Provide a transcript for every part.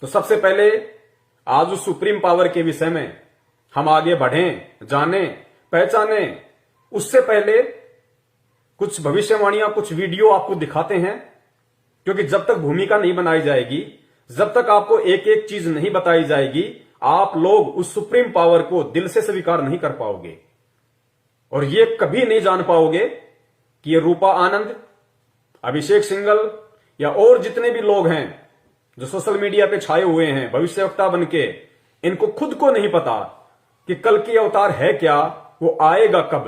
तो सबसे पहले आज उस सुप्रीम पावर के विषय में हम आगे बढ़ें, जाने, पहचाने, उससे पहले कुछ भविष्यवाणियां, कुछ वीडियो आपको दिखाते हैं। क्योंकि जब तक भूमिका नहीं बनाई जाएगी, जब तक आपको एक एक चीज नहीं बताई जाएगी, आप लोग उस सुप्रीम पावर को दिल से स्वीकार नहीं कर पाओगे और ये कभी नहीं जान पाओगे कि ये रूपा आनंद, अभिषेक सिंघल या और जितने भी लोग हैं जो सोशल मीडिया पे छाए हुए हैं भविष्यवक्ता बनके, इनको खुद को नहीं पता कि कल की अवतार है क्या, वो आएगा कब।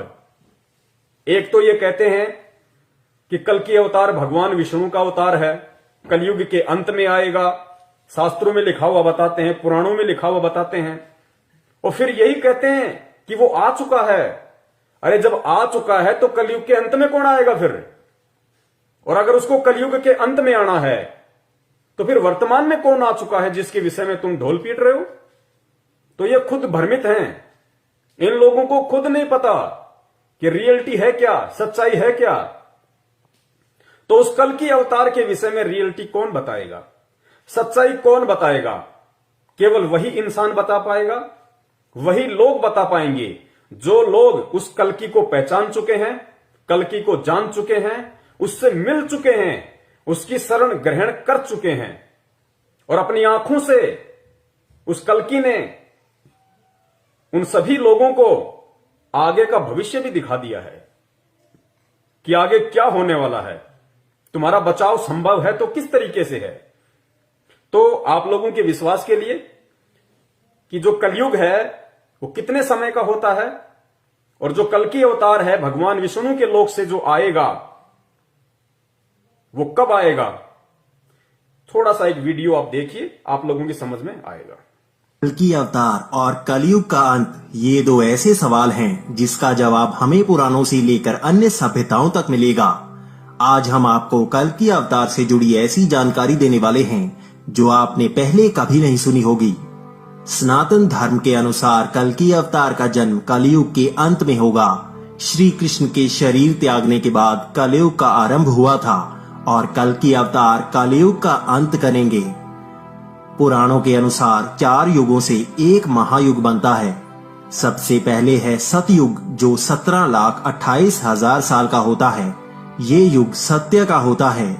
एक तो ये कहते हैं कि कल की अवतार भगवान विष्णु का अवतार है, कलयुग के अंत में आएगा, शास्त्रों में लिखा हुआ बताते हैं, पुराणों में लिखा हुआ बताते हैं। और फिर यही कहते हैं कि वो आ चुका है। अरे जब आ चुका है तो कलयुग के अंत में कौन आएगा फिर? और अगर उसको कलयुग के अंत में आना है तो फिर वर्तमान में कौन आ चुका है जिसके विषय में तुम ढोल पीट रहे हो? तो ये खुद भ्रमित हैं। इन लोगों को खुद नहीं पता कि रियलिटी है क्या, सच्चाई है क्या। तो उस कल की अवतार के विषय में रियलिटी कौन बताएगा, सच्चाई कौन बताएगा? केवल वही इंसान बता पाएगा, वही लोग बता पाएंगे जो लोग उस कल्कि को पहचान चुके हैं, कल्कि को जान चुके हैं, उससे मिल चुके हैं, उसकी शरण ग्रहण कर चुके हैं और अपनी आंखों से उस कल्कि ने उन सभी लोगों को आगे का भविष्य भी दिखा दिया है कि आगे क्या होने वाला है। तुम्हारा बचाव संभव है तो किस तरीके से है? तो आप लोगों के विश्वास के लिए कि जो कलयुग है वो कितने समय का होता है और जो कल्कि अवतार है भगवान विष्णु के लोक से जो आएगा वो कब आएगा, थोड़ा सा एक वीडियो आप देखिए, आप लोगों की समझ में आएगा। कल्कि अवतार और कलयुग का अंत, ये दो ऐसे सवाल हैं जिसका जवाब हमें पुराणों से लेकर अन्य सभ्यताओं तक मिलेगा। आज हम आपको कल्कि अवतार से जुड़ी ऐसी जानकारी देने वाले हैं जो आपने पहले कभी नहीं सुनी होगी। सनातन धर्म के अनुसार कल्कि अवतार का जन्म कलयुग के अंत में होगा। श्री कृष्ण के शरीर त्यागने के बाद कलयुग का आरंभ हुआ था और कल्कि अवतार कलयुग का अंत करेंगे। पुराणों के अनुसार 4 युगों से एक महायुग बनता है। सबसे पहले है सतयुग जो 17,28,000 साल का होता है। ये युग सत्य का होता है।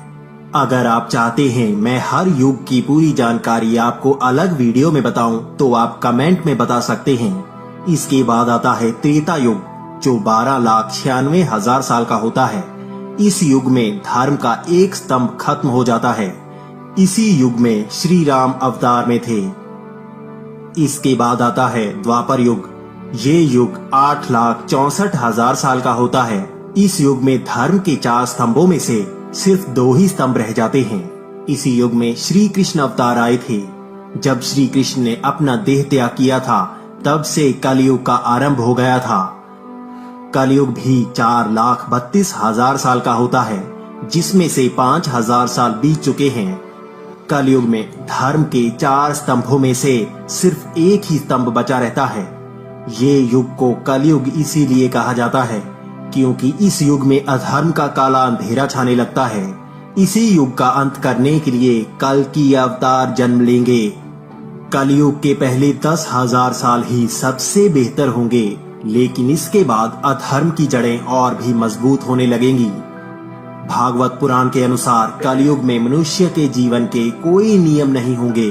अगर आप चाहते हैं मैं हर युग की पूरी जानकारी आपको अलग वीडियो में बताऊं तो आप कमेंट में बता सकते हैं। इसके बाद आता है त्रेता युग जो 12,96,000 साल का होता है। इस युग में धर्म का एक स्तंभ खत्म हो जाता है। इसी युग में श्री राम अवतार में थे। इसके बाद आता है द्वापर युग। ये युग 8,64,000 साल का होता है। इस युग में धर्म के 4 स्तंभों में से सिर्फ 2 ही स्तंभ रह जाते हैं। इसी युग में श्री कृष्ण अवतार आए थे। जब श्री कृष्ण ने अपना देह त्याग किया था तब से कलयुग का आरंभ हो गया था। कलयुग भी 4,32,000 साल का होता है जिसमें से 5,000 साल बीत चुके हैं। कलयुग में धर्म के 4 स्तंभों में से सिर्फ एक ही स्तंभ बचा रहता है। ये युग को कलयुग इसीलिए कहा जाता है क्योंकि इस युग में अधर्म का काला अंधेरा छाने लगता है। इसी युग का अंत करने के लिए कल्कि अवतार जन्म लेंगे। कलयुग के पहले 10,000 साल ही सबसे बेहतर होंगे, लेकिन इसके बाद अधर्म की जड़ें और भी मजबूत होने लगेंगी। भागवत पुराण के अनुसार कलयुग में मनुष्य के जीवन के कोई नियम नहीं होंगे।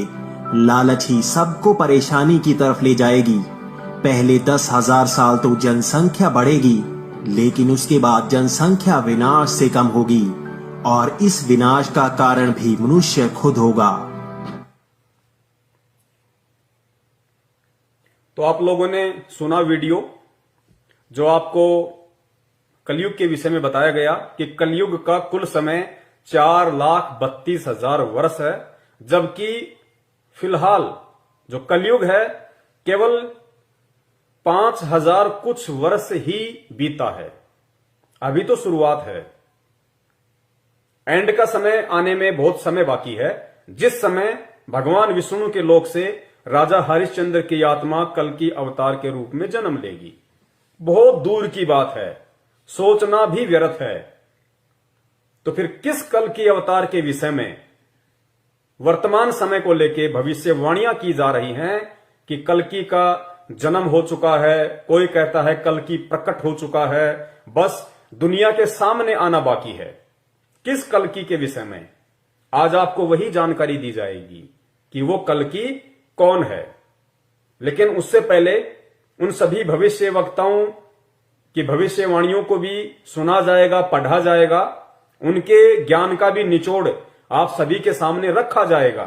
लालच ही सबको परेशानी की तरफ ले जाएगी। पहले 10,000 साल तो जनसंख्या बढ़ेगी, लेकिन उसके बाद जनसंख्या विनाश से कम होगी और इस विनाश का कारण भी मनुष्य खुद होगा। तो आप लोगों ने सुना वीडियो जो आपको कलयुग के विषय में बताया गया कि कलयुग का कुल समय 4,32,000 वर्ष है, जबकि फिलहाल जो कलयुग है केवल 5,000 कुछ वर्ष ही बीता है। अभी तो शुरुआत है। एंड का समय आने में बहुत समय बाकी है, जिस समय भगवान विष्णु के लोक से राजा हरिश्चंद्र की आत्मा कल्कि अवतार के रूप में जन्म लेगी। बहुत दूर की बात है, सोचना भी व्यर्थ है। तो फिर किस कल्कि अवतार के विषय में वर्तमान समय को लेके भविष्यवाणियां की जा रही हैं कि कल्कि का जन्म हो चुका है, कोई कहता है कल्कि प्रकट हो चुका है, बस दुनिया के सामने आना बाकी है। किस कल्कि के विषय में आज आपको वही जानकारी दी जाएगी कि वो कल्कि कौन है। लेकिन उससे पहले उन सभी भविष्य वक्ताओं की भविष्यवाणियों को भी सुना जाएगा, पढ़ा जाएगा, उनके ज्ञान का भी निचोड़ आप सभी के सामने रखा जाएगा,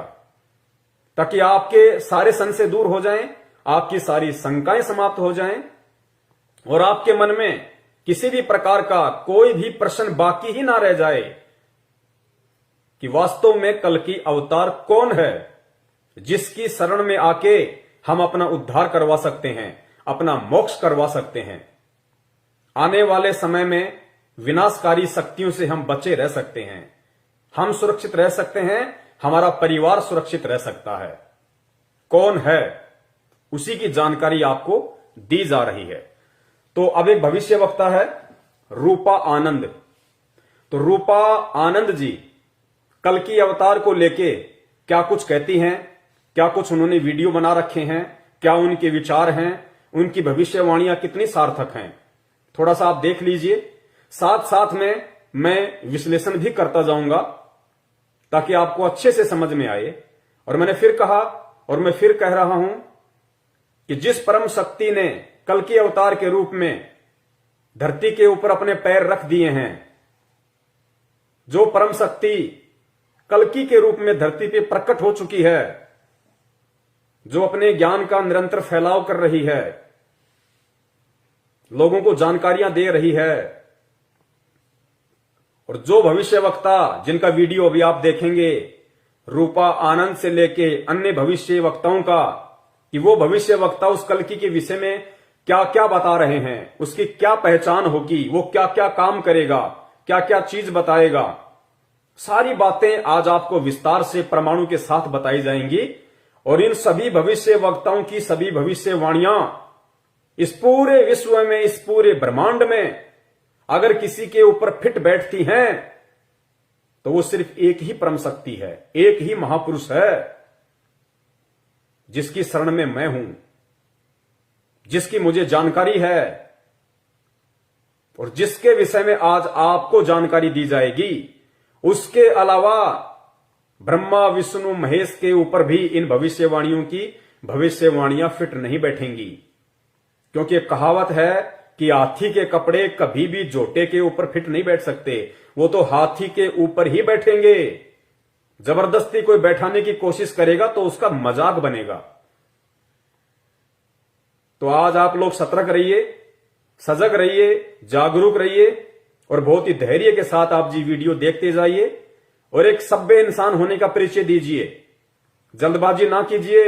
ताकि आपके सारे संशय दूर हो जाएं, आपकी सारी शंकाएं समाप्त हो जाएं और आपके मन में किसी भी प्रकार का कोई भी प्रश्न बाकी ही ना रह जाए कि वास्तव में कल्कि अवतार कौन है, जिसकी शरण में आके हम अपना उद्धार करवा सकते हैं, अपना मोक्ष करवा सकते हैं। आने वाले समय में विनाशकारी शक्तियों से हम बचे रह सकते हैं, हम सुरक्षित रह सकते हैं, हमारा परिवार सुरक्षित रह सकता है। कौन है, उसी की जानकारी आपको दी जा रही है। तो अब एक भविष्यवक्ता है रूपा आनंद। तो रूपा आनंद जी कल्कि अवतार को लेके क्या कुछ कहती हैं, क्या कुछ उन्होंने वीडियो बना रखे हैं, क्या उनके विचार हैं, उनकी भविष्यवाणियां कितनी सार्थक हैं, थोड़ा सा आप देख लीजिए। साथ साथ में मैं विश्लेषण भी करता जाऊंगा ताकि आपको अच्छे से समझ में आए। और मैंने फिर कहा और मैं फिर कह रहा हूं कि जिस परम शक्ति ने कल्कि अवतार के रूप में धरती के ऊपर अपने पैर रख दिए हैं, जो परम शक्ति कल्कि के रूप में धरती पे प्रकट हो चुकी है, जो अपने ज्ञान का निरंतर फैलाव कर रही है, लोगों को जानकारियां दे रही है, और जो भविष्यवक्ता जिनका वीडियो अभी आप देखेंगे रूपा आनंद से लेके अन्य भविष्य वक्ताओं का, कि वो भविष्य वक्ता उस कल्कि के विषय में क्या क्या बता रहे हैं, उसकी क्या पहचान होगी, वो क्या क्या काम करेगा, क्या क्या चीज बताएगा, सारी बातें आज आपको विस्तार से प्रमाणों के साथ बताई जाएंगी। और इन सभी भविष्य वक्ताओं की सभी भविष्यवाणियां इस पूरे विश्व में, इस पूरे ब्रह्मांड में अगर किसी के ऊपर फिट बैठती हैं तो वो सिर्फ एक ही परम शक्ति है, एक ही महापुरुष है, जिसकी शरण में मैं हूं, जिसकी मुझे जानकारी है और जिसके विषय में आज आपको जानकारी दी जाएगी। उसके अलावा ब्रह्मा विष्णु महेश के ऊपर भी इन भविष्यवाणियों की भविष्यवाणियां फिट नहीं बैठेंगी, क्योंकि कहावत है कि हाथी के कपड़े कभी भी जोटे के ऊपर फिट नहीं बैठ सकते, वो तो हाथी के ऊपर ही बैठेंगे। जबरदस्ती कोई बैठाने की कोशिश करेगा तो उसका मजाक बनेगा। तो आज आप लोग सतर्क रहिए, सजग रहिए, जागरूक रहिए और बहुत ही धैर्य के साथ आप जी वीडियो देखते जाइए और एक सभ्य इंसान होने का परिचय दीजिए। जल्दबाजी ना कीजिए,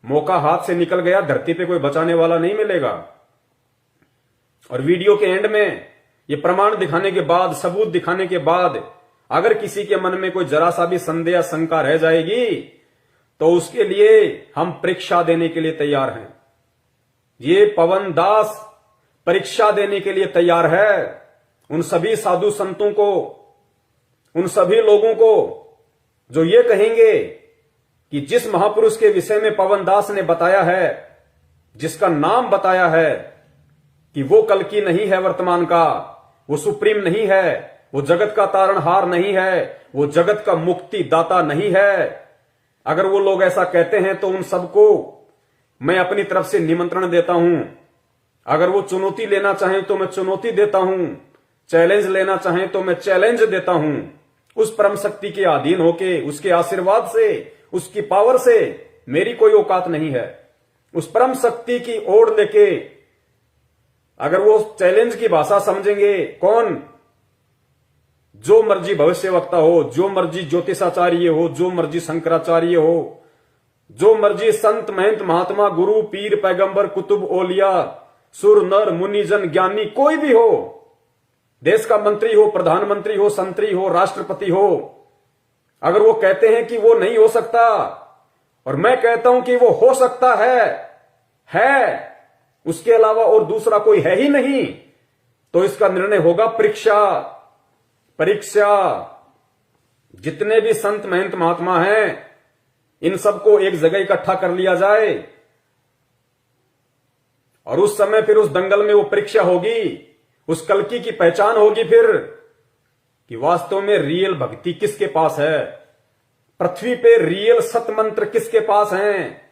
मौका हाथ से निकल गया, धरती पे कोई बचाने वाला नहीं मिलेगा। और वीडियो के एंड में ये प्रमाण दिखाने के बाद, सबूत दिखाने के बाद अगर किसी के मन में कोई जरा सा भी संदेह या शंका रह जाएगी तो उसके लिए हम परीक्षा देने के लिए तैयार हैं। ये पवन दास परीक्षा देने के लिए तैयार है उन सभी साधु संतों को, उन सभी लोगों को जो ये कहेंगे कि जिस महापुरुष के विषय में पवन दास ने बताया है, जिसका नाम बताया है कि वो कल्कि नहीं है वर्तमान का, वो सुप्रीम नहीं है, वो जगत का तारणहार नहीं है, वो जगत का मुक्ति दाता नहीं है, अगर वो लोग ऐसा कहते हैं तो उन सबको मैं अपनी तरफ से निमंत्रण देता हूं। अगर वो चुनौती लेना चाहें तो मैं चुनौती देता हूं, चैलेंज लेना चाहें तो मैं चैलेंज देता हूं। उस परम शक्ति के अधीन होके, उसके आशीर्वाद से, उसकी पावर से मेरी कोई औकात नहीं है। उस परम शक्ति की ओर लेके अगर वो चैलेंज की भाषा समझेंगे, कौन, जो मर्जी भविष्यवक्ता हो, जो मर्जी ज्योतिषाचार्य हो, जो मर्जी शंकराचार्य हो, जो मर्जी संत महंत महात्मा गुरु पीर पैगंबर कुतुब ओलिया सुर नर मुनिजन ज्ञानी कोई भी हो, देश का मंत्री हो, प्रधानमंत्री हो, संतरी हो, राष्ट्रपति हो, अगर वो कहते हैं कि वो नहीं हो सकता और मैं कहता हूं कि वो हो सकता है, उसके अलावा और दूसरा कोई है ही नहीं, तो इसका निर्णय होगा परीक्षा। जितने भी संत महंत महात्मा हैं, इन सबको एक जगह इकट्ठा कर लिया जाए और उस समय फिर उस दंगल में वो परीक्षा होगी, उस कल्कि की पहचान होगी फिर कि वास्तव में रियल भक्ति किसके पास है, पृथ्वी पे रियल सत मंत्र किसके पास हैं,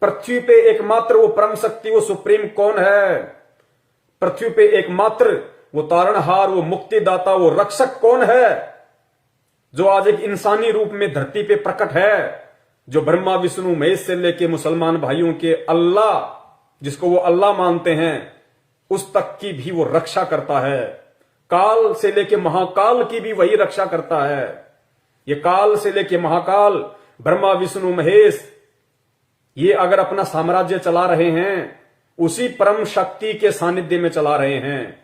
पृथ्वी पे एकमात्र वो परम शक्ति, वो सुप्रीम कौन है, पृथ्वी पे एकमात्र वो तारणहार, वो मुक्तिदाता, वो रक्षक कौन है, जो आज एक इंसानी रूप में धरती पे प्रकट है, जो ब्रह्मा विष्णु महेश से लेके मुसलमान भाइयों के अल्लाह, जिसको वो अल्लाह मानते हैं, उस तक की भी वो रक्षा करता है। काल से लेके महाकाल की भी वही रक्षा करता है। ये काल से लेके महाकाल, ब्रह्मा विष्णु महेश, ये अगर अपना साम्राज्य चला रहे हैं, उसी परम शक्ति के सानिध्य में चला रहे हैं।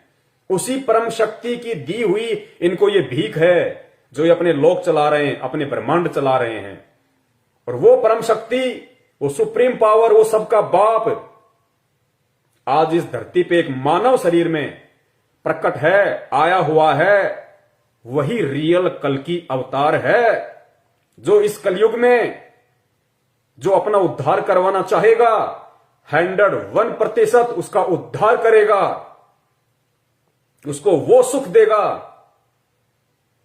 उसी परम शक्ति की दी हुई इनको ये भीख है, जो ये अपने लोक चला रहे हैं, अपने ब्रह्मांड चला रहे हैं। और वो परम शक्ति, वो सुप्रीम पावर, वो सबका बाप आज इस धरती पे एक मानव शरीर में प्रकट है, आया हुआ है। वही रियल कल्कि अवतार है, जो इस कलयुग में जो अपना उद्धार करवाना चाहेगा, 101% उसका उद्धार करेगा, उसको वो सुख देगा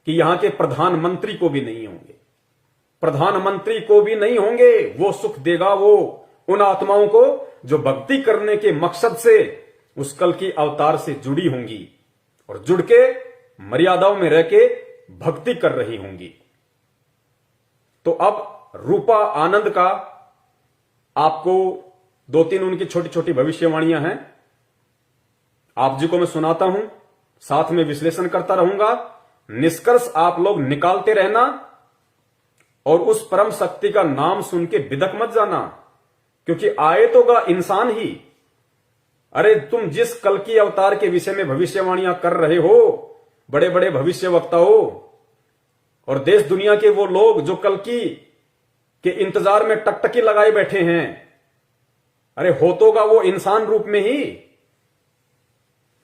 कि यहां के प्रधानमंत्री को भी नहीं होंगे, प्रधानमंत्री को भी नहीं होंगे। वो सुख देगा वो उन आत्माओं को जो भक्ति करने के मकसद से उस कल्कि अवतार से जुड़ी होंगी और जुड़ के मर्यादाओं में रह के भक्ति कर रही होंगी। तो अब रूपा आनंद का आपको 2-3 उनकी छोटी छोटी भविष्यवाणियां हैं, आप जी को मैं सुनाता हूं, साथ में विश्लेषण करता रहूंगा। निष्कर्ष आप लोग निकालते रहना और उस परम शक्ति का नाम सुन के बिदक मत जाना, क्योंकि आए तो गा इंसान ही। अरे तुम जिस कल्कि अवतार के विषय में भविष्यवाणियां कर रहे हो, बड़े बड़े भविष्य वक्ता हो और देश दुनिया के वो लोग जो कल्कि के इंतजार में टकटकी लगाए बैठे हैं, अरे हो तो गा वो इंसान रूप में ही,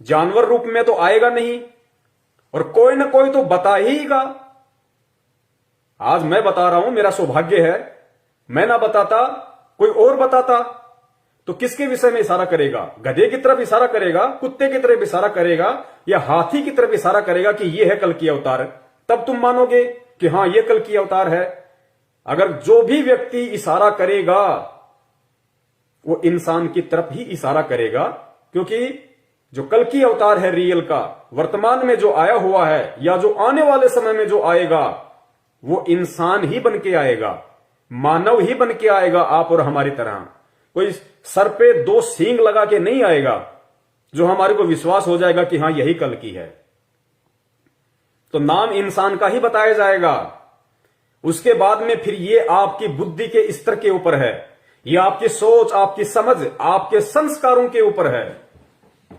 जानवर रूप में तो आएगा नहीं, और कोई ना कोई तो बता हीगा। आज मैं बता रहा हूं, मेरा सौभाग्य है, मैं ना बताता कोई और बताता, तो किसके विषय में इशारा करेगा? गधे की तरफ इशारा करेगा, कुत्ते की तरफ इशारा करेगा, या हाथी की तरफ इशारा करेगा कि यह है कल्कि अवतार? तब तुम मानोगे कि हां यह कल्कि अवतार है। अगर जो भी व्यक्ति इशारा करेगा वो इंसान की तरफ ही इशारा करेगा, क्योंकि जो कल्कि अवतार है रियल का, वर्तमान में जो आया हुआ है या जो आने वाले समय में जो आएगा, वो इंसान ही बन के आएगा, मानव ही बन के आएगा, आप और हमारी तरह। कोई सर पे 2 सींग लगा के नहीं आएगा जो हमारे को विश्वास हो जाएगा कि हां यही कल्कि है। तो नाम इंसान का ही बताया जाएगा। उसके बाद में फिर ये आपकी बुद्धि के स्तर के ऊपर है, ये आपकी सोच, आपकी समझ, आपके संस्कारों के ऊपर है,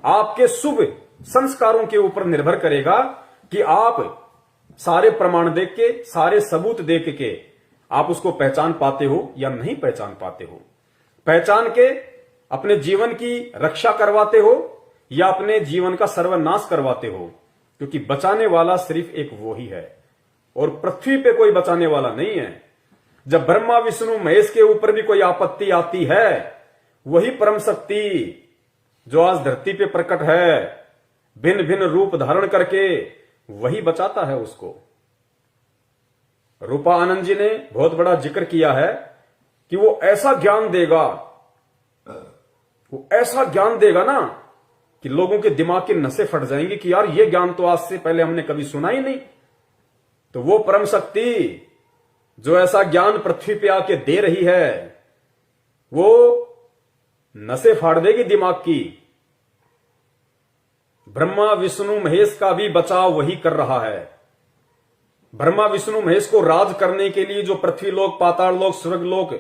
आपके शुभ संस्कारों के ऊपर निर्भर करेगा कि आप सारे प्रमाण देख के, सारे सबूत देख के आप उसको पहचान पाते हो या नहीं पहचान पाते हो। पहचान के अपने जीवन की रक्षा करवाते हो या अपने जीवन का सर्वनाश करवाते हो, क्योंकि बचाने वाला सिर्फ एक वो ही है और पृथ्वी पे कोई बचाने वाला नहीं है। जब ब्रह्मा विष्णु महेश के ऊपर भी कोई आपत्ति आती है, वही परम शक्ति जो आज धरती पे प्रकट है, भिन्न भिन्न रूप धारण करके, वही बचाता है उसको। रूपा आनंद जी ने बहुत बड़ा जिक्र किया है कि वो ऐसा ज्ञान देगा, वो ऐसा ज्ञान देगा ना कि लोगों के दिमाग के नसें फट जाएंगी कि यार ये ज्ञान तो आज से पहले हमने कभी सुना ही नहीं। तो वो परम शक्ति जो ऐसा ज्ञान पृथ्वी पे आके दे रही है, वो नसें फाड़ देगी दिमाग की। ब्रह्मा विष्णु महेश का भी बचाव वही कर रहा है। ब्रह्मा विष्णु महेश को राज करने के लिए जो पृथ्वी लोक, पाताल लोक, स्वर्ग लोक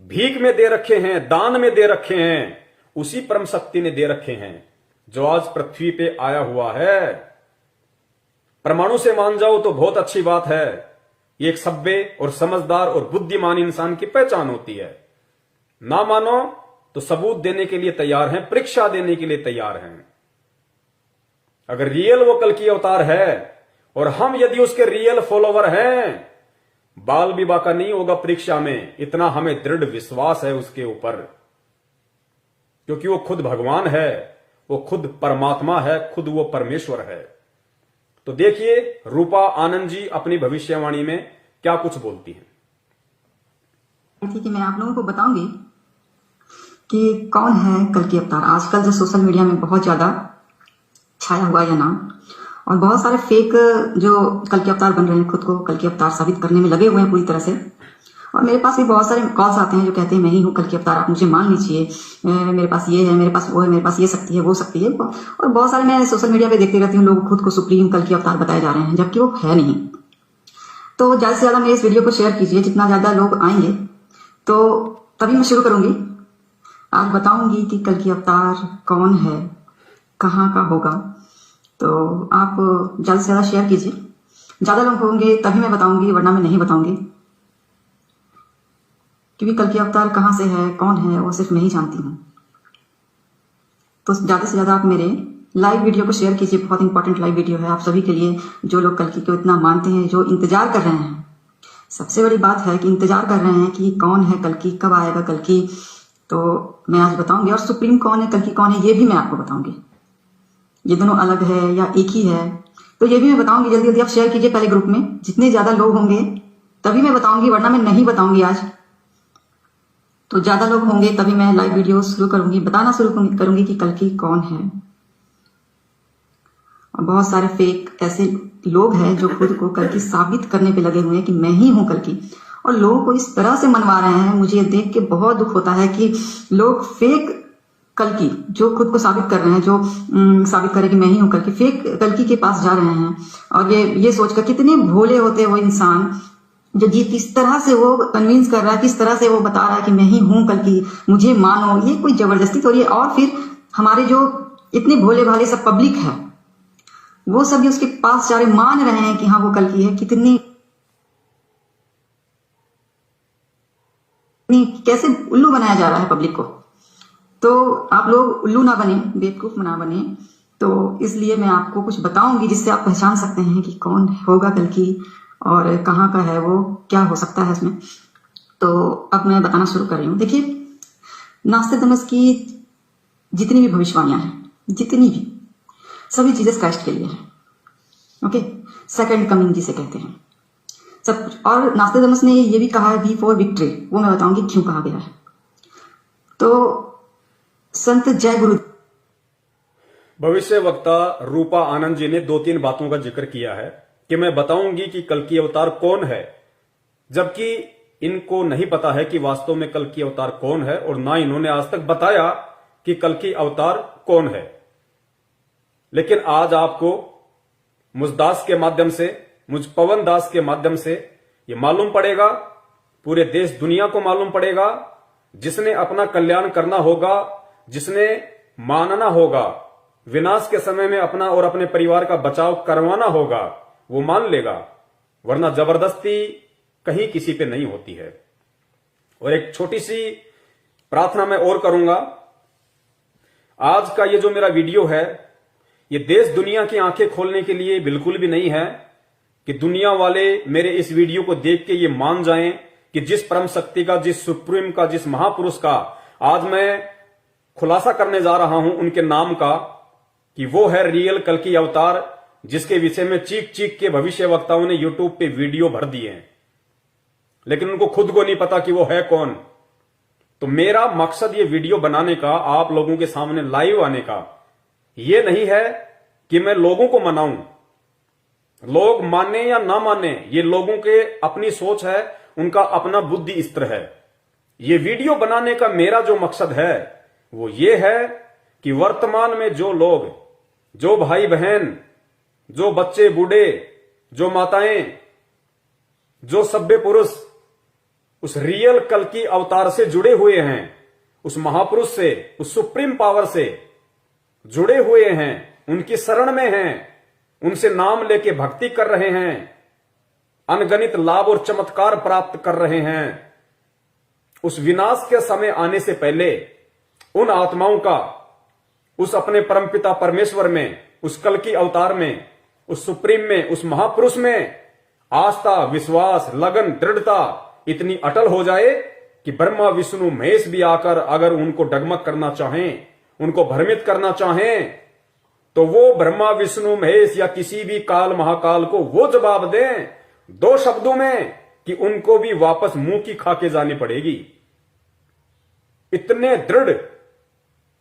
भीख में दे रखे हैं, दान में दे रखे हैं, उसी परम शक्ति ने दे रखे हैं जो आज पृथ्वी पे आया हुआ है। परमाणु से मान जाओ तो बहुत अच्छी बात है, ये एक सभ्य और समझदार और बुद्धिमान इंसान की पहचान होती है। ना मानो तो सबूत देने के लिए तैयार हैं, परीक्षा देने के लिए तैयार हैं। अगर रियल वो कल्कि अवतार है, और हम यदि उसके रियल फॉलोवर हैं, बाल विवाह का नहीं होगा परीक्षा में, इतना हमें दृढ़ विश्वास है उसके ऊपर, क्योंकि वो खुद भगवान है, वो खुद परमात्मा है, खुद वो परमेश्वर है। तो देखिए रूपा आनंद जी अपनी भविष्यवाणी में क्या कुछ बोलती हैं। थी कि मैं आप लोगों को बताऊंगी कि कौन है कल्कि अवतार। आजकल जो सोशल मीडिया में बहुत ज्यादा छाया हुआ है नाम, और बहुत सारे फेक जो कल्कि अवतार बन रहे हैं, खुद को कल्कि अवतार साबित करने में लगे हुए हैं पूरी तरह से। और मेरे पास भी बहुत सारे कॉल्स आते हैं जो कहते हैं मैं ही हूँ कल्कि अवतार, आप मुझे मान लीजिए, मेरे पास ये है, मेरे पास वो है, मेरे पास ये शक्ति है, वो शक्ति है। और बहुत सारे मैं सोशल मीडिया पे देखती रहती हूँ, लोग खुद को सुप्रीम कल्कि अवतार बताए जा रहे हैं, जबकि वो है नहीं। तो ज्यादा से ज्यादा मेरे इस वीडियो को शेयर कीजिए, जितना ज्यादा लोग आएंगे तो तभी मैं शुरू करूंगी। आज बताऊंगी कि कल्कि अवतार कौन है, कहाँ का होगा। तो आप ज्यादा से ज्यादा शेयर कीजिए, ज्यादा लोग होंगे तभी मैं बताऊंगी, वरना मैं नहीं बताऊंगी, क्योंकि कल्कि अवतार कहाँ से है, कौन है, वो सिर्फ मैं ही जानती हूँ। तो ज्यादा से ज्यादा आप मेरे लाइव वीडियो को शेयर कीजिए, बहुत इंपॉर्टेंट लाइव वीडियो है आप सभी के लिए, जो लोग कल्कि को इतना मानते हैं, जो इंतजार कर रहे हैं। सबसे बड़ी बात है कि इंतजार कर रहे हैं कि कौन है कल्कि, कब आएगा कल्कि। तो मैं आज बताऊंगी, और सुप्रीम कौन है, कल्कि कौन है, ये भी मैं आपको बताऊंगी। ये दोनों अलग है या एक ही है, तो ये भी मैं बताऊंगी। जल्दी जल्दी आप शेयर कीजिए पहले ग्रुप में, जितने ज्यादा लोग होंगे तभी मैं बताऊंगी, वरना मैं नहीं बताऊंगी आज। तो ज्यादा लोग होंगे तभी मैं लाइव वीडियो शुरू करूंगी, बताना शुरू करूंगी कि कल्कि कौन है। और बहुत सारे फेक ऐसे लोग हैं जो खुद को कल्कि साबित करने पे लगे हुए हैं कि मैं ही हूं कल्कि, और लोगों को इस तरह से मनवा रहे हैं। मुझे देख के बहुत दुख होता है कि लोग फेक कल्कि जो खुद को साबित कर रहे हैं, जो साबित करे कि मैं ही हूं कल्कि, फेक कल्कि के पास जा रहे हैं। और ये सोचकर कितने भोले होते हैं वो इंसान, जो जी किस तरह से वो कन्विंस कर रहा है, किस तरह से वो बता रहा है कि मैं ही हूं कल्कि, मुझे मानो। ये कोई जबरदस्ती तो, ये और फिर हमारे जो इतने भोले भाले सब पब्लिक है, वो सब भी उसके पास जा रहे, मान रहे हैं कि हाँ वो कल्कि है। कितनी कैसे उल्लू बनाया जा रहा है पब्लिक को। तो आप लोग उल्लू ना बने, बेवकूफ ना बने। तो इसलिए मैं आपको कुछ बताऊंगी जिससे आप पहचान सकते हैं कि कौन होगा कल्कि और कहाँ का है वो, क्या हो सकता है इसमें। तो अब मैं बताना शुरू कर रही हूँ। देखिए, नास्तिकदमस की जितनी भी भविष्यवाणियां हैं, जितनी भी, सभी जीसस क्राइस्ट के लिए है। ओके, सेकंड कमिंग जिसे कहते हैं सब कुछ। और नास्तिकदमस ने ये भी कहा है बी फॉर विक्ट्री, वो मैं बताऊंगी क्यों कहा गया है। तो संत जय गुरु भविष्य वक्ता रूपा आनंद जी ने 2-3 बातों का जिक्र किया है कि मैं बताऊंगी कि कल्कि अवतार कौन है, जबकि इनको नहीं पता है कि वास्तव में कल्कि अवतार कौन है, और ना इन्होंने आज तक बताया कि कल्कि अवतार कौन है। लेकिन आज आपको मुझ दास के माध्यम से, मुझ पवन दास के माध्यम से ये मालूम पड़ेगा, पूरे देश दुनिया को मालूम पड़ेगा। जिसने अपना कल्याण करना होगा, जिसने मानना होगा, विनाश के समय में अपना और अपने परिवार का बचाव करवाना होगा, वो मान लेगा, वरना जबरदस्ती कहीं किसी पे नहीं होती है। और एक छोटी सी प्रार्थना मैं और करूंगा। आज का ये जो मेरा वीडियो है, ये देश दुनिया की आंखें खोलने के लिए बिल्कुल भी नहीं है कि दुनिया वाले मेरे इस वीडियो को देख के ये मान जाएं कि जिस परम शक्ति का, जिस सुप्रीम का, जिस महापुरुष का आज मैं खुलासा करने जा रहा हूं उनके नाम का, कि वो है रियल कल्कि अवतार, जिसके विषय में चीख चीख के भविष्य वक्ताओं ने यूट्यूब पे वीडियो भर दिए हैं, लेकिन उनको खुद को नहीं पता कि वो है कौन। तो मेरा मकसद ये वीडियो बनाने का, आप लोगों के सामने लाइव आने का, ये नहीं है कि मैं लोगों को मनाऊं। लोग माने या ना माने, ये लोगों के अपनी सोच है, उनका अपना बुद्धि स्तर है। ये वीडियो बनाने का मेरा जो मकसद है वो ये है कि वर्तमान में जो लोग, जो भाई बहन, जो बच्चे बूढ़े, जो माताएं, जो सभ्य पुरुष उस रियल कल्कि अवतार से जुड़े हुए हैं, उस महापुरुष से, उस सुप्रीम पावर से जुड़े हुए हैं, उनकी शरण में हैं, उनसे नाम लेके भक्ति कर रहे हैं, अनगणित लाभ और चमत्कार प्राप्त कर रहे हैं, उस विनाश के समय आने से पहले उन आत्माओं का उस अपने परमपिता परमेश्वर में, उस कल्कि अवतार में उस सुप्रीम में, उस महापुरुष में आस्था, विश्वास, लगन, दृढ़ता इतनी अटल हो जाए कि ब्रह्मा विष्णु महेश भी आकर अगर उनको डगमग करना चाहें, उनको भ्रमित करना चाहें, तो वो ब्रह्मा विष्णु महेश या किसी भी काल महाकाल को वो जवाब दें 2 शब्दों में कि उनको भी वापस मुंह की खा के जानी पड़ेगी। इतने दृढ़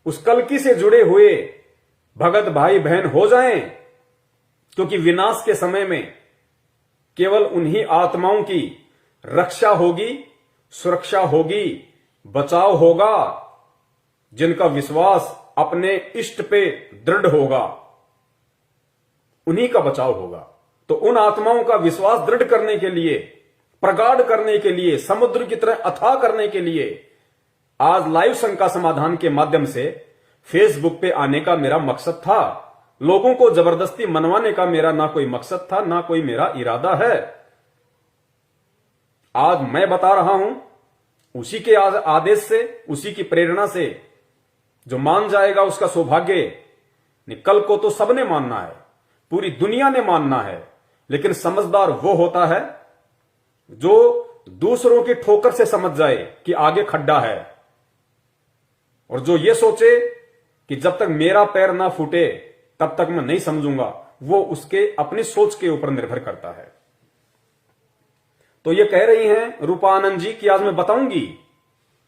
उस कल्कि से जुड़े हुए भगत भाई बहन हो जाएं, क्योंकि विनाश के समय में केवल उन्हीं आत्माओं की रक्षा होगी, सुरक्षा होगी, बचाव होगा जिनका विश्वास अपने इष्ट पे दृढ़ होगा, उन्हीं का बचाव होगा। तो उन आत्माओं का विश्वास दृढ़ करने के लिए, प्रगाढ़ करने के लिए, समुद्र की तरह अथाह करने के लिए आज लाइव शंका समाधान के माध्यम से फेसबुक पे आने का मेरा मकसद था। लोगों को जबरदस्ती मनवाने का मेरा ना कोई मकसद था, ना कोई मेरा इरादा है। आज मैं बता रहा हूं उसी के आदेश से, उसी की प्रेरणा से। जो मान जाएगा उसका सौभाग्य। कल को तो सबने मानना है, पूरी दुनिया ने मानना है, लेकिन समझदार वो होता है जो दूसरों की ठोकर से समझ जाए कि आगे खड्डा है, और जो ये सोचे कि जब तक मेरा पैर ना फूटे तब तक मैं नहीं समझूंगा, वो उसके अपनी सोच के ऊपर निर्भर करता है। तो ये कह रही हैं रूपा आनंद जी कि आज मैं बताऊंगी,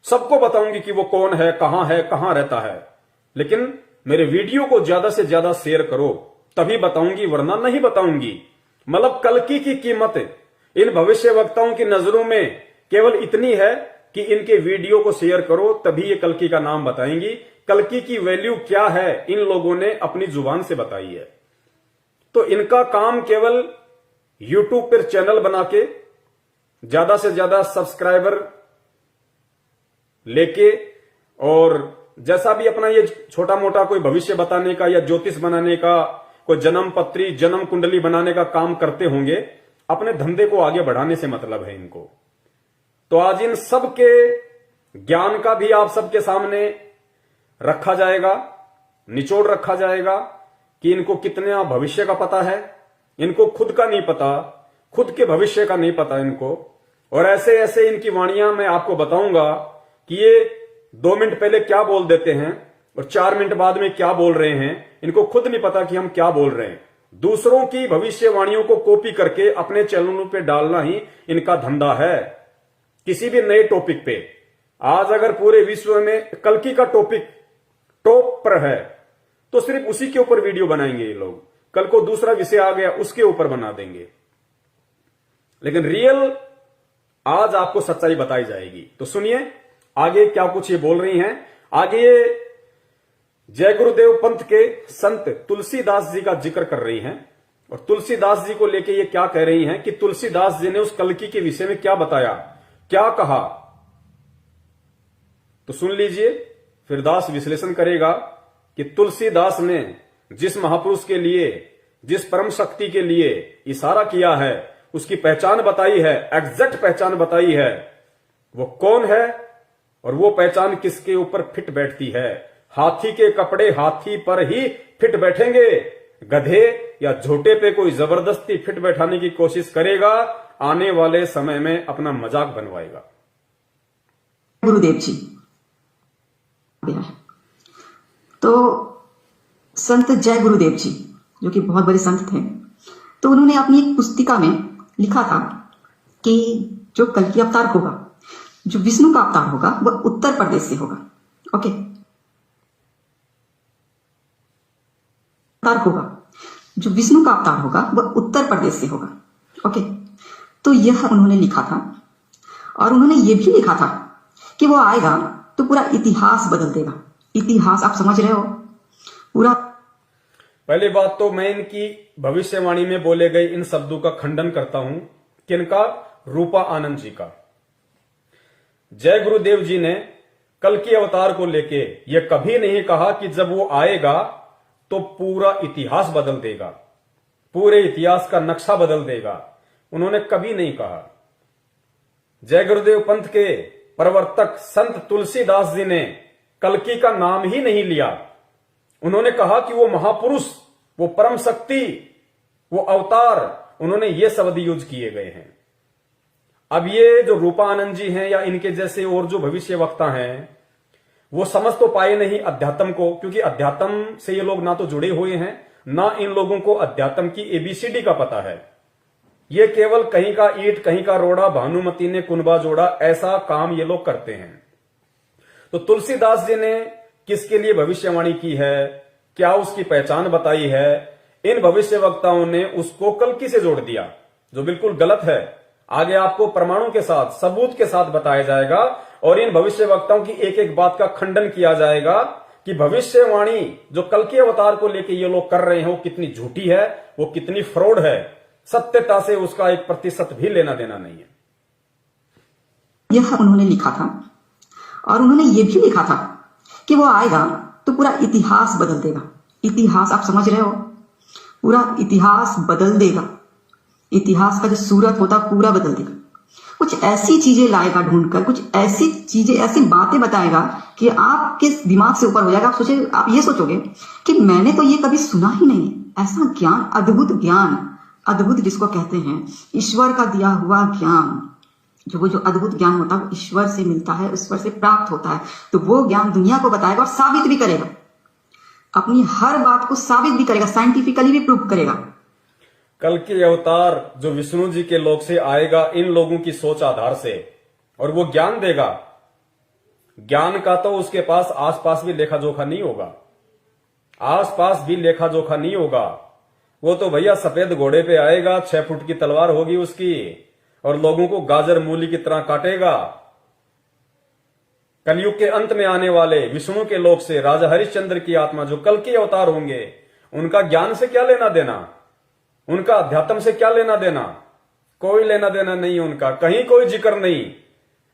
सबको बताऊंगी कि वो कौन है, कहां रहता है, लेकिन मेरे वीडियो को ज्यादा से ज्यादा शेयर करो तभी बताऊंगी, वरना नहीं बताऊंगी। मतलब कल्कि की कीमत इन भविष्य वक्ताओं की नजरों में केवल इतनी है कि इनके वीडियो को शेयर करो तभी ये कल्कि का नाम बताएंगी। कल्कि की वैल्यू क्या है इन लोगों ने अपनी जुबान से बताई है। तो इनका काम केवल यूट्यूब पर चैनल बना के ज्यादा से ज्यादा सब्सक्राइबर लेके, और जैसा भी अपना ये छोटा मोटा कोई भविष्य बताने का या ज्योतिष बनाने का, कोई जन्म पत्री, जन्म कुंडली बनाने का काम करते होंगे, अपने धंधे को आगे बढ़ाने से मतलब है इनको। तो आज इन सब के ज्ञान का भी आप सबके सामने रखा जाएगा, निचोड़ रखा जाएगा कि इनको कितना भविष्य का पता है। इनको खुद का नहीं पता, खुद के भविष्य का नहीं पता इनको। और ऐसे ऐसे इनकी वाणियां मैं आपको बताऊंगा कि ये 2 मिनट पहले क्या बोल देते हैं और 4 मिनट बाद में क्या बोल रहे हैं। इनको खुद नहीं पता कि हम क्या बोल रहे हैं। दूसरों की भविष्यवाणियों को कॉपी करके अपने चैनलों पे डालना ही इनका धंधा है। किसी भी नए टॉपिक पे आज अगर पूरे विश्व में कल्कि का टॉपिक टॉप पर है तो सिर्फ उसी के ऊपर वीडियो बनाएंगे ये लोग। कल को दूसरा विषय आ गया उसके ऊपर बना देंगे, लेकिन रियल आज आपको सच्चाई बताई जाएगी। तो सुनिए आगे क्या कुछ ये बोल रही हैं। आगे ये जय गुरुदेव पंथ के संत तुलसीदास जी का जिक्र कर रही हैं, और तुलसीदास जी को लेके ये क्या कह रही हैं कि तुलसीदास जी ने उस कल्कि के विषय में क्या बताया, क्या कहा। तो सुन लीजिए, फिर दास विश्लेषण करेगा कि तुलसीदास ने जिस महापुरुष के लिए, जिस परम शक्ति के लिए इशारा किया है, उसकी पहचान बताई है, एग्जैक्ट पहचान बताई है, वो कौन है और वो पहचान किसके ऊपर फिट बैठती है। हाथी के कपड़े हाथी पर ही फिट बैठेंगे। गधे या झोटे पे कोई जबरदस्ती फिट बैठाने की कोशिश करेगा, आने वाले समय में अपना मजाक बनवाएगा। गुरुदेव जी तो संत जय गुरुदेव जी जो कि बहुत बड़े संत थे, तो उन्होंने अपनी एक पुस्तिका में लिखा था कि जो कल्कि अवतार होगा, जो विष्णु का अवतार होगा, वह उत्तर प्रदेश से होगा। ओके, अवतार होगा, जो विष्णु का अवतार होगा वह उत्तर प्रदेश से होगा। ओके, तो यह उन्होंने लिखा था, और उन्होंने यह भी लिखा था कि वो आएगा तो पूरा इतिहास बदल देगा। इतिहास आप समझ रहे हो पूरा। पहली बात तो मैं इनकी भविष्यवाणी में बोले गए इन शब्दों का खंडन करता हूं। किनका? रूपा आनंद जी का। जय गुरुदेव जी ने कल्कि अवतार को लेके यह कभी नहीं कहा कि जब वो आएगा तो पूरा इतिहास बदल देगा, पूरे इतिहास का नक्शा बदल देगा। उन्होंने कभी नहीं कहा। जय गुरुदेव पंथ के प्रवर्तक संत तुलसीदास जी ने कल्कि का नाम ही नहीं लिया। उन्होंने कहा कि वो महापुरुष, वो परम शक्ति वो अवतार, उन्होंने ये शब्द यूज किए गए हैं। अब ये जो रूपा आनंद जी हैं या इनके जैसे और जो भविष्य वक्ता हैं, वो समझ तो पाए नहीं अध्यात्म को, क्योंकि अध्यात्म से ये लोग ना तो जुड़े हुए हैं, ना इन लोगों को अध्यात्म की एबीसीडी का पता है। ये केवल कहीं का ईंट कहीं का रोड़ा, भानुमती ने कुनबा जोड़ा, ऐसा काम ये लोग करते हैं। तो तुलसीदास जी ने किसके लिए भविष्यवाणी की है, क्या उसकी पहचान बताई है, इन भविष्य वक्ताओं ने उसको कल्कि से जोड़ दिया, जो बिल्कुल गलत है। आगे आपको प्रमाणों के साथ, सबूत के साथ बताया जाएगा और इन भविष्य वक्ताओं की एक एक बात का खंडन किया जाएगा कि भविष्यवाणी जो कल्कि अवतार को लेकर ये लोग कर रहे हैं वो कितनी झूठी है, वो कितनी फ्रॉड है, सत्यता से उसका 1% भी लेना देना नहीं है। यह उन्होंने लिखा था और उन्होंने ये भी लिखा था कि वो आएगा तो पूरा इतिहास बदल देगा। इतिहास आप समझ रहे हो, पूरा इतिहास बदल देगा। इतिहास का जो सूरत होता पूरा बदल देगा। कुछ ऐसी चीजें लाएगा ढूंढकर, कुछ ऐसी चीजें, ऐसी बातें बताएगा कि आपके दिमाग से ऊपर हो जाएगा। आप ये सोचोगे कि मैंने तो ये कभी सुना ही नहीं। ऐसा ज्ञान, अद्भुत ज्ञान, अद्भुत जिसको कहते हैं ईश्वर का दिया हुआ ज्ञान, जो अद्भुत ज्ञान होता है वो ईश्वर से मिलता है, ईश्वर से प्राप्त होता है। तो वो ज्ञान दुनिया को बताएगा और साबित भी करेगा, अपनी हर बात को साबित भी करेगा, साइंटिफिकली भी प्रूव करेगा। कल्कि अवतार जो विष्णु जी के लोक से आएगा इन लोगों की सोच आधार से, और वो ज्ञान देगा। ज्ञान का तो उसके पास आसपास भी लेखा जोखा नहीं होगा, आसपास भी लेखा जोखा नहीं होगा। वो तो भैया सफेद घोड़े पे आएगा, 6 फुट की तलवार होगी उसकी, और लोगों को गाजर मूली की तरह काटेगा। कलयुग के अंत में आने वाले विष्णु के लोक से राजा हरिश्चंद्र की आत्मा जो कल्कि अवतार होंगे, उनका ज्ञान से क्या लेना देना, उनका अध्यात्म से क्या लेना देना, कोई लेना देना नहीं उनका, कहीं कोई जिक्र नहीं।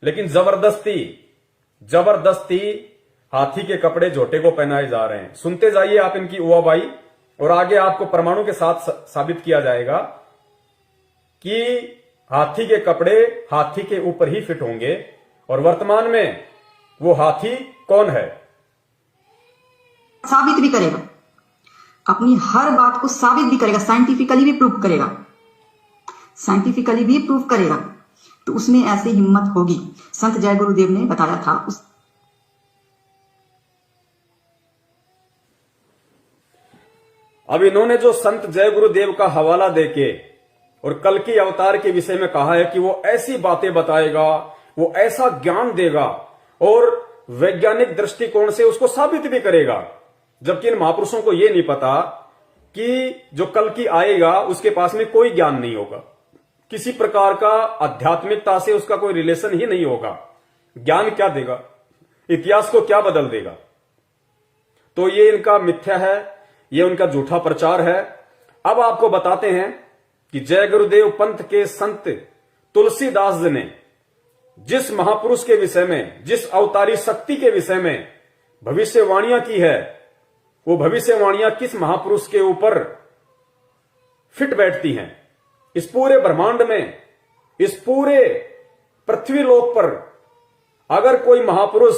लेकिन जबरदस्ती हाथी के कपड़े झोटे को पहनाए जा रहे हैं। सुनते जाइए आप इनकी उवाबाई, और आगे आपको प्रमाणों के साथ साबित किया जाएगा कि हाथी के कपड़े हाथी के ऊपर ही फिट होंगे, और वर्तमान में वो हाथी कौन है साबित भी करेगा, अपनी हर बात को साबित भी करेगा, साइंटिफिकली भी प्रूव करेगा, साइंटिफिकली भी प्रूव करेगा। तो उसमें ऐसी हिम्मत होगी। संत जय गुरुदेव ने बताया था अब इन्होंने जो संत जय गुरुदेव का हवाला देके और कल्कि अवतार के विषय में कहा है कि वो ऐसी बातें बताएगा, वो ऐसा ज्ञान देगा और वैज्ञानिक दृष्टिकोण से उसको साबित भी करेगा, जबकि इन महापुरुषों को यह नहीं पता कि जो कल्कि आएगा उसके पास में कोई ज्ञान नहीं होगा, किसी प्रकार का आध्यात्मिकता से उसका कोई रिलेशन ही नहीं होगा। ज्ञान क्या देगा, इतिहास को क्या बदल देगा। तो ये इनका मिथ्या है, ये उनका झूठा प्रचार है। अब आपको बताते हैं कि जय गुरुदेव पंथ के संत तुलसीदास जी ने जिस महापुरुष के विषय में, जिस अवतारी शक्ति के विषय में भविष्यवाणियां की है, वो भविष्यवाणियां किस महापुरुष के ऊपर फिट बैठती हैं। इस पूरे ब्रह्मांड में, इस पूरे पृथ्वी लोक पर अगर कोई महापुरुष,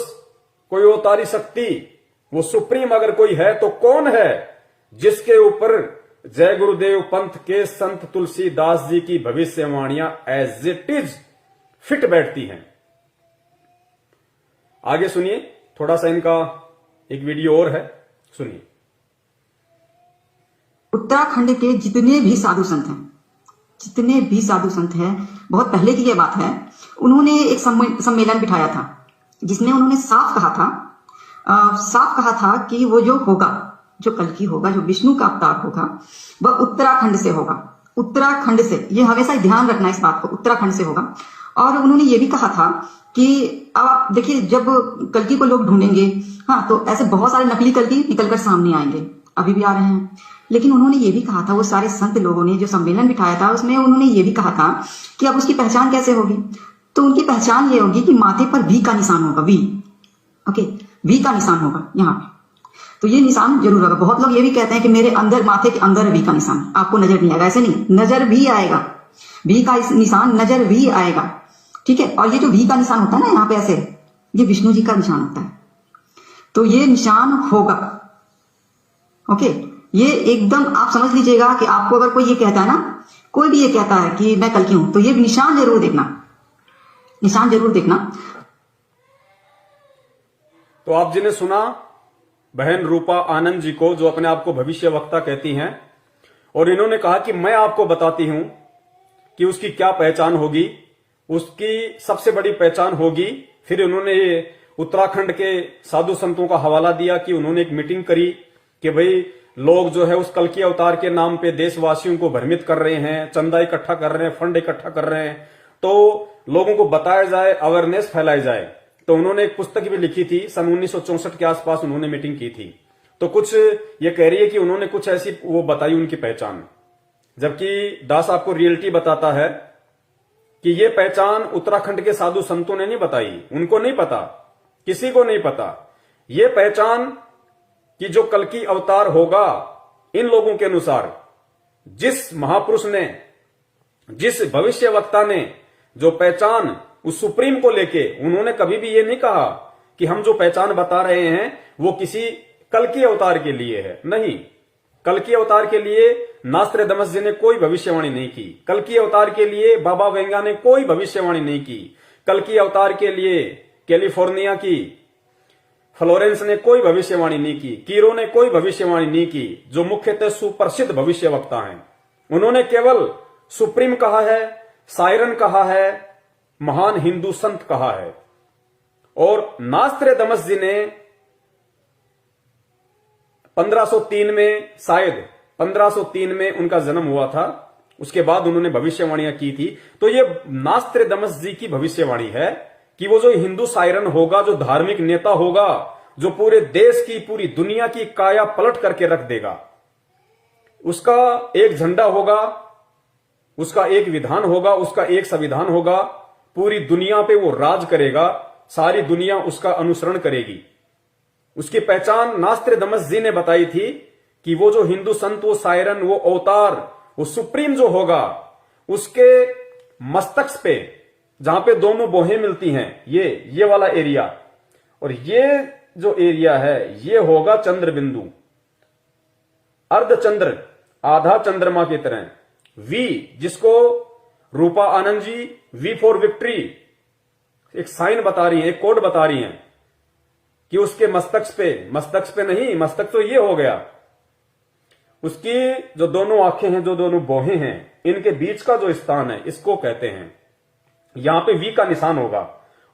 कोई अवतारी शक्ति, वो सुप्रीम अगर कोई है तो कौन है जिसके ऊपर जय गुरुदेव पंथ के संत तुलसीदास जी की भविष्यवाणियां एज इट इज फिट बैठती हैं। आगे सुनिए, थोड़ा सा इनका एक वीडियो और है, सुनिए। उत्तराखंड के जितने भी साधु संत हैं, जितने भी साधु संत हैं, बहुत पहले की ये बात है, उन्होंने एक सम्मेलन बिठाया था जिसमें उन्होंने साफ कहा था कि वो जो होगा, जो कल्कि होगा, जो विष्णु का अवतार होगा, वह उत्तराखंड से होगा। उत्तराखंड से, ये हमेशा ध्यान रखना इस बात को, उत्तराखंड से होगा। और उन्होंने ये भी कहा था कि अब आप देखिए, जब कल्कि को लोग ढूंढेंगे, हाँ, तो ऐसे बहुत सारे नकली कल्कि निकलकर सामने आएंगे, अभी भी आ रहे हैं। लेकिन उन्होंने ये भी कहा था, वो सारे संत लोगों ने जो सम्मेलन बिठाया था उसमें उन्होंने ये भी कहा था कि अब उसकी पहचान कैसे होगी। तो उनकी पहचान ये होगी कि माथे पर वी का निशान होगा, वी, ओके, वी का निशान होगा यहाँ पे। तो ये निशान जरूर होगा। बहुत लोग ये भी कहते हैं कि मेरे अंदर, माथे के अंदर वी का निशान, आपको नजर नहीं आएगा। ऐसे नहीं, नजर भी आएगा, वी का निशान नजर भी आएगा, ठीक है। और ये जो वी का निशान होता है ना यहाँ पे ऐसे, ये विष्णु जी का निशान होता है। तो ये निशान होगा, ओके, ये एकदम आप समझ लीजिएगा कि आपको अगर कोई ये कहता है ना, कोई भी ये कहता है कि मैं कल्कि हूं, तो ये निशान जरूर देखना, निशान जरूर देखना। तो आप जिन्हें सुना बहन रूपा आनंद जी को, जो अपने आप को भविष्य वक्ता कहती हैं, और इन्होंने कहा कि मैं आपको बताती हूं कि उसकी क्या पहचान होगी, उसकी सबसे बड़ी पहचान होगी। फिर उन्होंने उत्तराखंड के साधु संतों का हवाला दिया कि उन्होंने एक मीटिंग करी कि भाई लोग जो है उस कल्कि अवतार के नाम पे देशवासियों को भ्रमित कर रहे हैं, चंदा इकट्ठा कर रहे हैं, फंड इकट्ठा कर रहे हैं, तो लोगों को बताया जाए, अवेयरनेस फैलाई जाए। तो उन्होंने एक पुस्तक भी लिखी थी, सन 1964 के आसपास उन्होंने मीटिंग की थी। तो कुछ ये कह रही है कि उन्होंने कुछ ऐसी वो बताई उनकी पहचान, जबकि दास आपको रियलिटी बताता है कि ये पहचान उत्तराखंड के साधु संतों ने नहीं बताई, उनको नहीं पता, किसी को नहीं पता। ये पहचान कि जो कल्कि अवतार होगा, इन लोगों के अनुसार जिस महापुरुष ने, जिस भविष्यवक्ता ने जो पहचान उस सुप्रीम को लेके, उन्होंने कभी भी ये नहीं कहा कि हम जो पहचान बता रहे हैं वो किसी कल्कि अवतार के लिए है। नहीं, कल्कि अवतार के लिए नास्त्रेदमस जी ने कोई भविष्यवाणी नहीं की, कल्कि अवतार के लिए बाबा वेंगा ने कोई भविष्यवाणी नहीं की, कल्कि अवतार के लिए कैलिफोर्निया की फ्लोरेंस ने कोई भविष्यवाणी नहीं की, कीरो ने कोई भविष्यवाणी नहीं की, जो मुख्यतः सुप्रसिद्ध भविष्यवक्ता हैं। उन्होंने केवल सुप्रीम कहा है, सायरन कहा है, महान हिंदू संत कहा है। और नास्त्रेदमस जी ने 1503 में, शायद 1503 में उनका जन्म हुआ था, उसके बाद उन्होंने भविष्यवाणियां की थी। तो ये नास्त्रेदमस जी की भविष्यवाणी है कि वो जो हिंदू सायरन होगा, जो धार्मिक नेता होगा, जो पूरे देश की, पूरी दुनिया की काया पलट करके रख देगा, उसका एक झंडा होगा, उसका एक विधान होगा, उसका एक संविधान होगा, पूरी दुनिया पे वो राज करेगा, सारी दुनिया उसका अनुसरण करेगी। उसकी पहचान नास्त्रेदमस जी ने बताई थी कि वो जो हिंदू संत, वो सायरन, वो अवतार, वो सुप्रीम जो होगा, उसके मस्तक पे, जहां पे दोनों बोहें मिलती हैं, ये वाला एरिया, और ये जो एरिया है ये होगा चंद्र बिंदु, अर्धचंद्र, आधा चंद्रमा की तरह। वी, जिसको रूपा Anand ji we for victory एक साइन बता रही है, एक कोड बता रही हैं कि उसके मस्तक पे नहीं, मस्तक तो ये हो गया, उसकी जो दोनों आंखें हैं, जो दोनों बोहें हैं, इनके बीच का जो स्थान है, इसको कहते हैं, यहां पे वी का निशान होगा।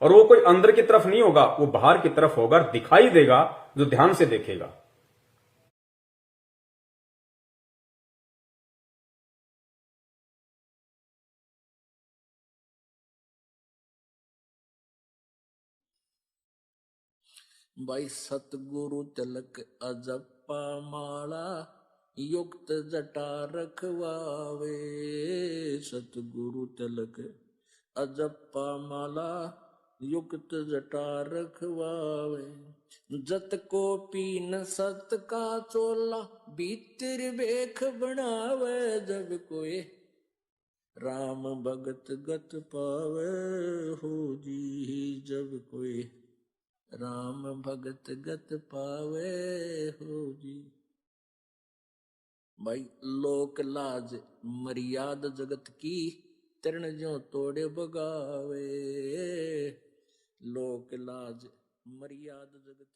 और वो कोई अंदर की तरफ नहीं होगा, वो बाहर की तरफ होगा, दिखाई देगा जो ध्यान से देखेगा। भाई सतगुरु तिलक अजप्पा माला युक्त जटा रखवावे। सतगुरु तिलक अजप्पा माला युक्त जटा रखवावे। जत को पीन सत का चोला भीतर बेख बनावे। जब कोई राम भगत गत पावे हो जी। जब कोई राम भगत गत पावे हो जी। भाई लोक लाज मर्याद जगत की तरण जो तोड़े बगावे। लोक लाज मर्याद जगत